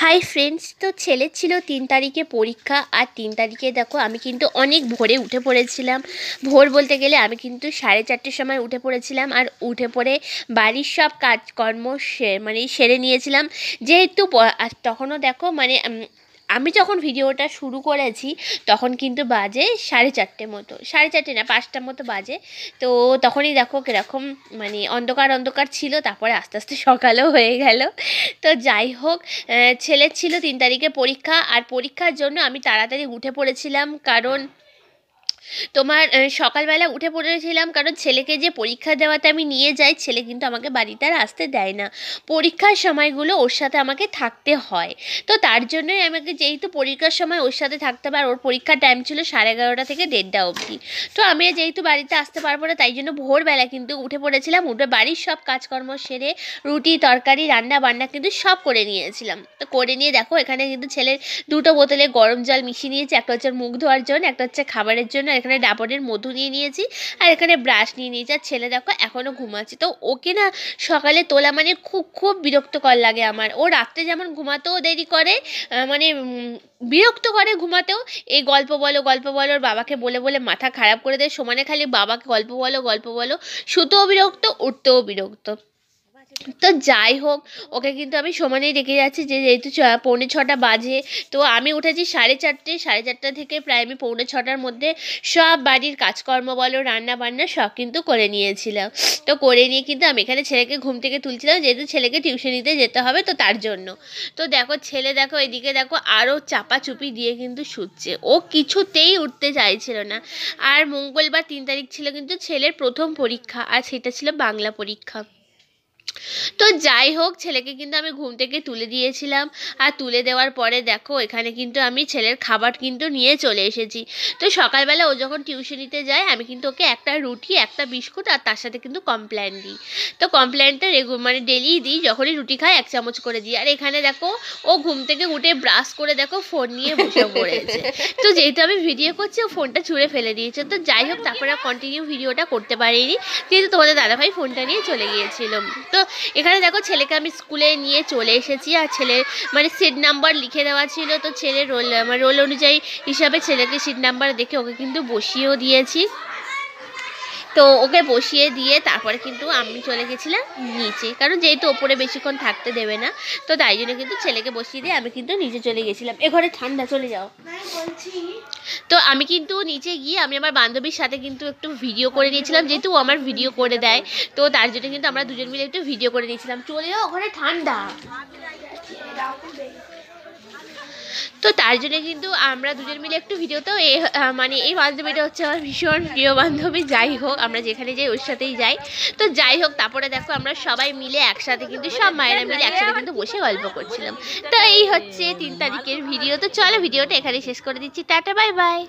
Hi friends, তো ছেলের ছিল 3 তারিখে পরীক্ষা। আর 3 তারিখে দেখো আমি কিন্তু অনেক ভোরে উঠে পড়েছিলাম। ভোর বলতে গেলে আমি কিন্তু 4:30 সময় উঠে পড়েছিলাম। আর উঠে পড়ে বাড়ির সব কাজকর্ম সেরে নিয়েছিলাম। যেহেতু আর তখনও দেখো আমি যখন ভিডিওটা শুরু করেছি তখন কিন্তু বাজে 4:30 মতো, 4:30 না 5টার মতো বাজে। তো তখনই দেখো কীরকম অন্ধকার অন্ধকার ছিল, তারপরে আস্তে আস্তে সকালও হয়ে গেল। তো যাই হোক, ছেলের ছিল 3 তারিখে পরীক্ষা। আর পরীক্ষার জন্য আমি তাড়াতাড়ি উঠে পড়েছিলাম, কারণ সকালবেলা উঠে পড়েছিলাম কারণ ছেলেকে যে পরীক্ষা দেওয়াতে আমি নিয়ে যাই, ছেলে কিন্তু আমাকে বাড়িতে আর আসতে দেয় না। পরীক্ষার সময়গুলো ওর সাথে আমাকে থাকতে হয়। তো তার জন্যই আমাকে, যেহেতু পরীক্ষার সময় ওর সাথে থাকতে হবে, আর ওর পরীক্ষার টাইম ছিল 11:30 থেকে 1:30 অবধি। তো আমি যেহেতু বাড়িতে আসতে পারবো না, তাই জন্য ভোরবেলা কিন্তু উঠে পড়েছিলাম। উঠে বাড়ির সব কাজকর্ম সেরে রুটি তরকারি রান্না বান্না কিন্তু সব করে নিয়েছিলাম। তো করে নিয়ে দেখো এখানে কিন্তু ছেলের 2টো বোতলে গরম জল মিশিয়ে নিয়েছি। একটা হচ্ছে মুখ ধোয়ার জন্য, একটা হচ্ছে খাবারের জন্য। এখানে ডাবরের মধু নিয়ে নিয়েছি, আর এখানে ব্রাশ নিয়ে নিয়েছি। আর ছেলে দেখো এখনও ঘুমাচ্ছে। তো ওকে না সকালে তোলা খুব খুব বিরক্তকর লাগে আমার। ও রাত্রে যেমন ঘুমাতেও দেরি করে, বিরক্ত করে ঘুমাতেও। এই গল্প বলো গল্প বলো, ওর বাবাকে বলে বলে মাথা খারাপ করে দেয়। সমানে খালি বাবাকে গল্প বলো গল্প বলো, শুতেও বিরক্ত উঠতেও বিরক্ত। তো যাই হোক, ওকে কিন্তু আমি সমানেই রেখে যাচ্ছি, যেহেতু 5:45 বাজে। তো আমি উঠেছি 4:30, 4:30 থেকে প্রায় আমি 5:45-র মধ্যে সব বাড়ির কাজকর্ম বলো রান্না বান্না সব কিন্তু করে নিয়েছিলাম। তো করে নিয়ে কিন্তু আমি এখানে ছেলেকে ঘুম থেকে তুলছিলাম, যেহেতু ছেলেকে টিউশনিতে যেতে হবে, তো তার জন্য। তো দেখো ছেলে দেখো এদিকে দেখো আরও চাপাচুপি দিয়ে কিন্তু শুচ্ছে, ও কিছুতেই উঠতে চাইছিল না। আর মঙ্গলবার 3 তারিখ ছিল কিন্তু ছেলের প্রথম পরীক্ষা, আর সেটা ছিল বাংলা পরীক্ষা। তো যাই হোক, ছেলেকে কিন্তু আমি ঘুম থেকে তুলে দিয়েছিলাম। আর তুলে দেওয়ার পরে দেখো এখানে কিন্তু আমি ছেলের খাবার কিন্তু নিয়ে চলে এসেছি। তো সকালবেলা ও যখন টিউশনিতে যায়, আমি কিন্তু ওকে একটা রুটি একটা বিস্কুট আর তার সাথে কিন্তু কমপ্ল্যান দিই। তো কমপ্ল্যানটা ডেলিই দিই, যখনই রুটি খায় 1 চামচ করে দিই। আর এখানে দেখো ও ঘুম থেকে উঠে ব্রাশ করে দেখো ফোন নিয়ে বসে পড়েছে। তো যেহেতু আমি ভিডিও করছি, ও ফোনটা ছুঁড়ে ফেলে দিয়েছে। তো যাই হোক, তারপরে কন্টিনিউ ভিডিওটা করতে পারিনি, যেহেতু তোমাদের দাদাভাই ফোনটা নিয়ে চলে গিয়েছিল। তো এখানে দেখো ছেলেকে আমি স্কুলে নিয়ে চলে এসেছি। আর ছেলের সিট নাম্বার লিখে দেওয়া ছিল, তো ছেলের রোল অনুযায়ী হিসাবে ছেলেকে সিট নাম্বার দেখে ওকে কিন্তু বসিয়েও দিয়েছি। তো ওকে বসিয়ে দিয়ে তারপরে কিন্তু আমি চলে গেছিলাম নিচে, কারণ যেহেতু ওপরে বেশিক্ষণ থাকতে দেবে না। তো তাই জন্য কিন্তু ছেলেকে বসিয়ে দিয়ে আমি কিন্তু নিচে চলে গেছিলাম। এ ঘরে ঠান্ডা, চলে যাও। তো আমি কিন্তু নিচে গিয়ে আমি আমার বান্ধবীর সাথে কিন্তু একটু ভিডিও করে নিয়েছিলাম, যেহেতু ও আমার ভিডিও করে দেয়। তো তার জন্য কিন্তু আমরা দুজন মিলে একটু ভিডিও করে নিয়েছিলাম। চলে যাও, ওখানে ঠান্ডা। তো তার জন্য কিন্তু আমরা দুজন মিলে একটু ভিডিও, তো এই বান্ধবীটা হচ্ছে আমার ভীষণ প্রিয় বান্ধবী। যাই হোক, আমরা যেখানে যাই ওর সাথেই যাই। তো যাই হোক, তারপরে দেখো আমরা সবাই মিলে একসাথে কিন্তু সব মায়েরা মিলে একসাথে কিন্তু বসে গল্প করছিলাম। তো এই হচ্ছে 3 তারিখের ভিডিও। তো চলো ভিডিওটা এখানে শেষ করে দিচ্ছি। Tata, bye bye.